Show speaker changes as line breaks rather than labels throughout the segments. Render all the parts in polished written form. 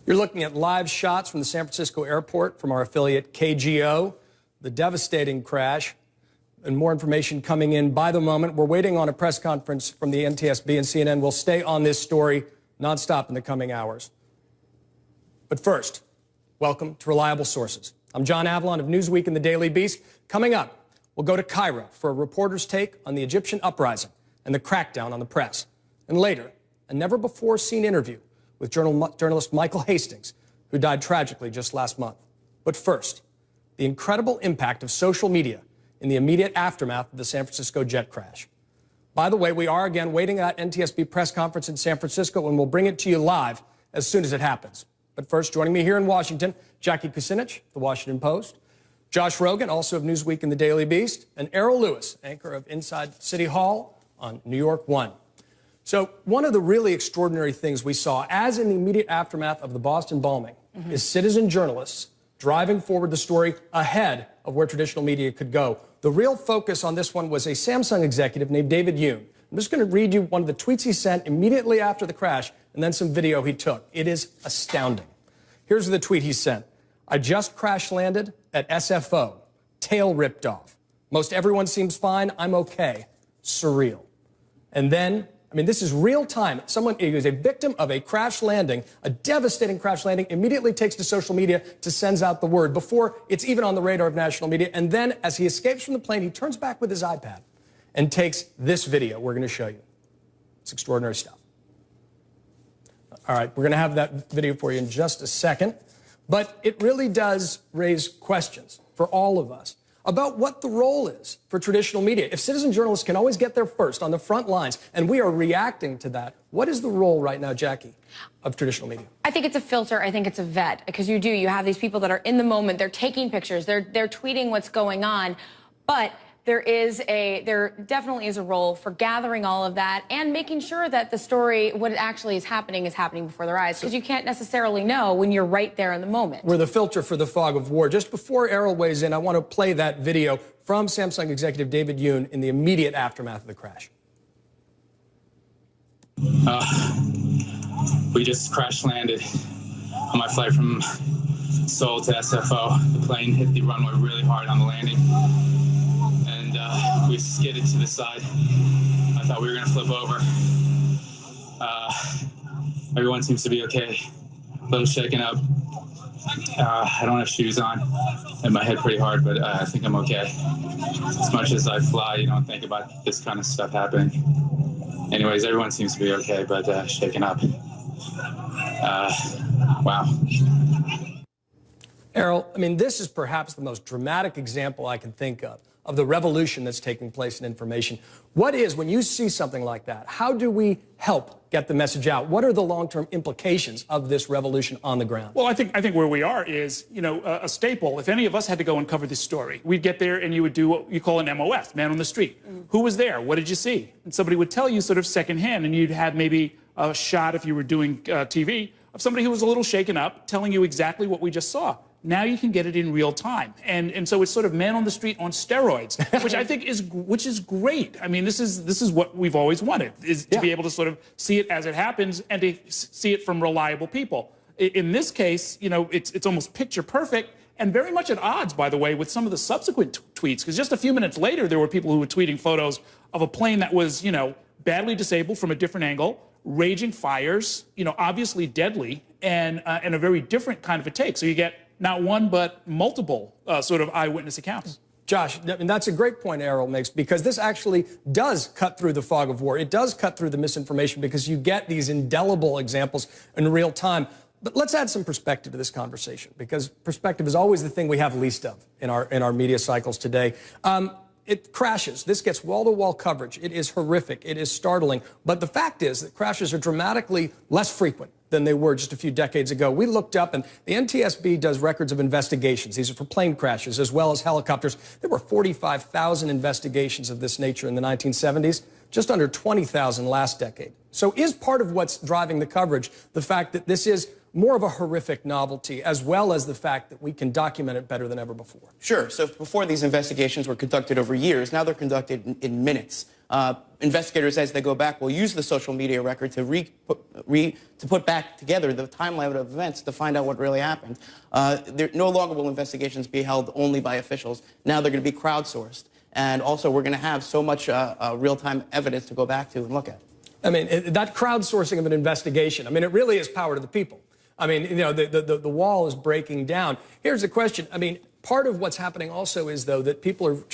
You're looking at live shots from the San Francisco airport from our affiliate KGO, the devastating crash, and more information coming in by the moment. We're waiting on a press conference from the NTSB, and CNN will stay on this story nonstop in the coming hours. But first, welcome to Reliable Sources. I'm John Avalon of Newsweek and the Daily Beast. Coming up, we'll go to Cairo for a reporter's take on the Egyptian uprising and the crackdown on the press. And later, a never-before-seen interview with journalist Michael Hastings, who died tragically just last month. But first, the incredible impact of social media in the immediate aftermath of the San Francisco jet crash. By the way, we are again waiting at NTSB press conference in San Francisco, and we'll bring it to you live as soon as it happens. But first, joining me here in Washington, Jackie Kucinich, The Washington Post, Josh Rogan, also of Newsweek and the Daily Beast, and Errol Louis, anchor of Inside City Hall on New York One. So one of the really extraordinary things we saw, as in the immediate aftermath of the Boston bombing, is citizen journalists driving forward the story ahead of where traditional media could go. The real focus on this one was a Samsung executive named David Yoon. I'm just going to read you one of the tweets he sent immediately after the crash, and then some video he took. It is astounding. Here's the tweet he sent. I just crash landed at SFO. Tail ripped off. Most everyone seems fine. I'm okay. Surreal. And then, I mean, this is real time. Someone who is a victim of a crash landing, a devastating crash landing, immediately takes to social media to send out the word before it's even on the radar of national media. And then as he escapes from the plane, he turns back with his iPad and takes this video we're going to show you. It's extraordinary stuff. All right, we're going to have that video for you in just a second. But it really does raise questions for all of us about what the role is for traditional media. If citizen journalists can always get there first on the front lines, and we are reacting to that, what is the role right now, Jackie, of traditional media? I think it's a filter. I think it's a vet, because you have these people that are in the moment. They're taking pictures. They're tweeting what's going on. But there definitely is a role for gathering all of that and making sure that the story, what actually is happening before their eyes, because you can't necessarily know when you're right there in the moment. We're the filter for the fog of war. Just before Errol weighs in, I want to play that video from Samsung executive David Yoon in the immediate aftermath of the crash.
We just crash landed on my flight from Seoul to SFO. The plane hit the runway really hard on the landing. We skidded to the side. I thought we were going to flip over. Everyone seems to be okay. A little shaken up. I don't have shoes on. Hit my head pretty hard, but I think I'm okay. As much as I fly, you don't think about this kind of stuff happening. Anyways, everyone seems to be okay, but shaken up. Wow.
Errol, I mean, this is perhaps the most dramatic example I can think of the revolution that's taking place in information. What is, when you see something like that, how do we help get the message out? What are the long-term implications of this revolution on the ground?
Well, I think where we are is, a staple. If any of us had to go and cover this story, we'd get there and you would do what you call an MOF, man on the street. Who was there? What did you see? And somebody would tell you sort of secondhand, and you'd have maybe a shot, if you were doing TV, of somebody who was a little shaken up, telling you exactly what we just saw. Now you can get it in real time. And so it's sort of man on the street on steroids, which I think is great. I mean, this is what we've always wanted, is to be able to sort of see it as it happens and to see it from reliable people. In this case, it's almost picture perfect and very much at odds, by the way, with some of the subsequent tweets, because just a few minutes later, there were people who were tweeting photos of a plane that was, badly disabled from a different angle, raging fires, obviously deadly, and a very different kind of a take. So you get not one, but multiple sort of eyewitness accounts.
Josh, I mean, that's a great point Errol makes, because this actually does cut through the fog of war. It does cut through the misinformation, because you get these indelible examples in real time. But let's add some perspective to this conversation, because perspective is always the thing we have least of in our media cycles today. It crashes. This gets wall-to-wall coverage. It is horrific. It is startling. But the fact is that crashes are dramatically less frequent than they were just a few decades ago. We looked up, and the NTSB does records of investigations. These are for plane crashes as well as helicopters. There were 45,000 investigations of this nature in the 1970s, just under 20,000 last decade. So is part of what's driving the coverage the fact that this is more of a horrific novelty, as well as the fact that we can document it better than ever before?
Sure. So before, these investigations were conducted over years. Now they're conducted in minutes. investigators, as they go back, will use the social media record to put back together the timeline of events to find out what really happened. No longer will investigations be held only by officials. Now they're going to be crowdsourced. And also, we're going to have so much real-time evidence to go back to and look at.
I mean, that crowdsourcing of an investigation, I mean, it really is power to the people. I mean, you know, the wall is breaking down. Here's the question. I mean, part of what's happening also is, though, that people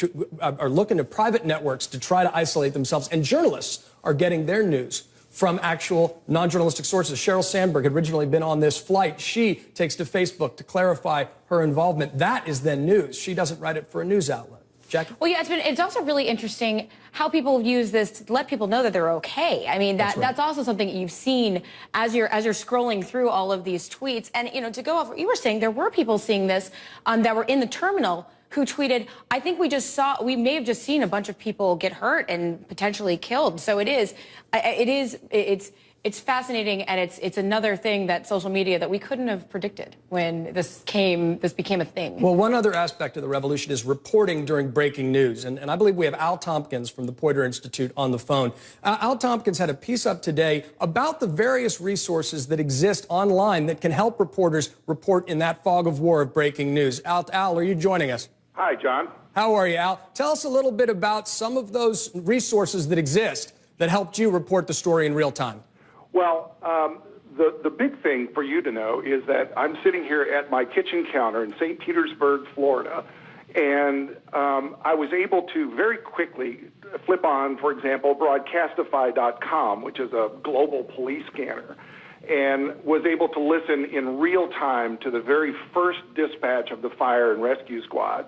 are looking to private networks to try to isolate themselves, and journalists are getting their news from actual non-journalistic sources. Sheryl Sandberg had originally been on this flight. She takes to Facebook to clarify her involvement. That is then news. She doesn't write it for a news outlet. Jackie?
Well, yeah, it's also really interesting how people use this to let people know that they're okay. I mean, that's also something you've seen as you're scrolling through all of these tweets. And, you know, to go off what you were saying, there were people seeing this that were in the terminal who tweeted, I think we may have just seen a bunch of people get hurt and potentially killed. So it's fascinating, and it's another thing that social media that we couldn't have predicted when this became a thing.
Well, one other aspect of the revolution is reporting during breaking news. And I believe we have Al Tompkins from the Poynter Institute on the phone. Al Tompkins had a piece up today about the various resources that exist online that can help reporters report in that fog of war of breaking news. Al, are you joining us?
Hi, John.
How are you, Al? Tell us a little bit about some of those resources that exist that helped you report the story in real time.
Well, the big thing for you to know is that I'm sitting here at my kitchen counter in St. Petersburg, Florida, and I was able to very quickly flip on, for example, Broadcastify.com, which is a global police scanner, and was able to listen in real time to the very first dispatch of the fire and rescue squad,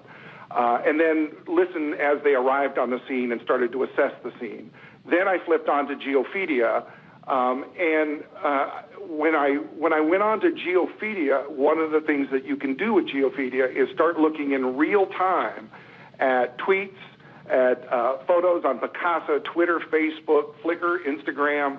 and then listen as they arrived on the scene and started to assess the scene. Then I flipped on to Geophedia. When I went on to Geophedia, one of the things that you can do with Geophedia is start looking in real time at tweets, at photos on Picasa, Twitter, Facebook, Flickr, Instagram,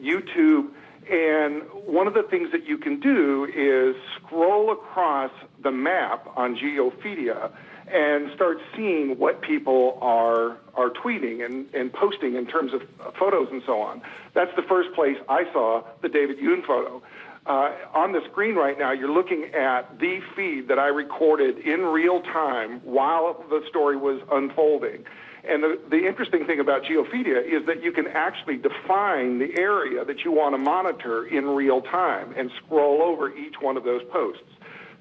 YouTube. And one of the things that you can do is scroll across the map on Geophedia and start seeing what people are tweeting and posting in terms of photos and so on. That's the first place I saw the David Yoon photo. On the screen right now, you're looking at the feed that I recorded in real time while the story was unfolding. And the interesting thing about Geophedia is that you can actually define the area that you want to monitor in real time and scroll over each one of those posts.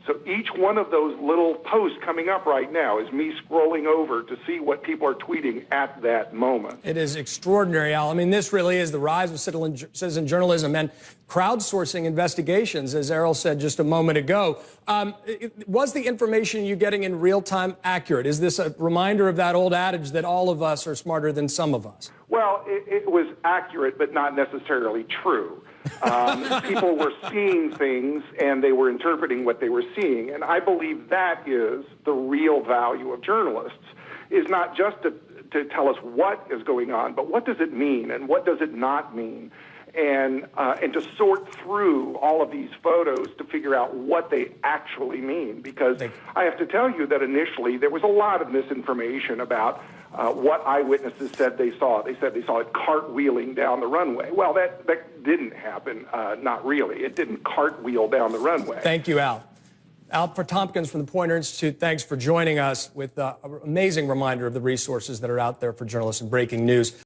So each one of those little posts coming up right now is me scrolling over to see what people are tweeting at that moment.
It is extraordinary, Al. I mean, this really is the rise of citizen journalism and crowdsourcing investigations, as Errol said just a moment ago. Was the information you're getting in real time accurate? Is this a reminder of that old adage that all of us are smarter than some of us?
Well, it was accurate, but not necessarily true. People were seeing things, and they were interpreting what they were seeing. And I believe that is the real value of journalists, is not just to tell us what is going on, but what does it mean and what does it not mean, and to sort through all of these photos to figure out what they actually mean. Because I have to tell you that initially there was a lot of misinformation about what eyewitnesses said they saw. They said they saw it cartwheeling down the runway. Well, that didn't happen, not really. It didn't cartwheel down the runway.
Thank you, Al. Al Tompkins from the Poynter Institute, thanks for joining us with an amazing reminder of the resources that are out there for journalists in breaking news.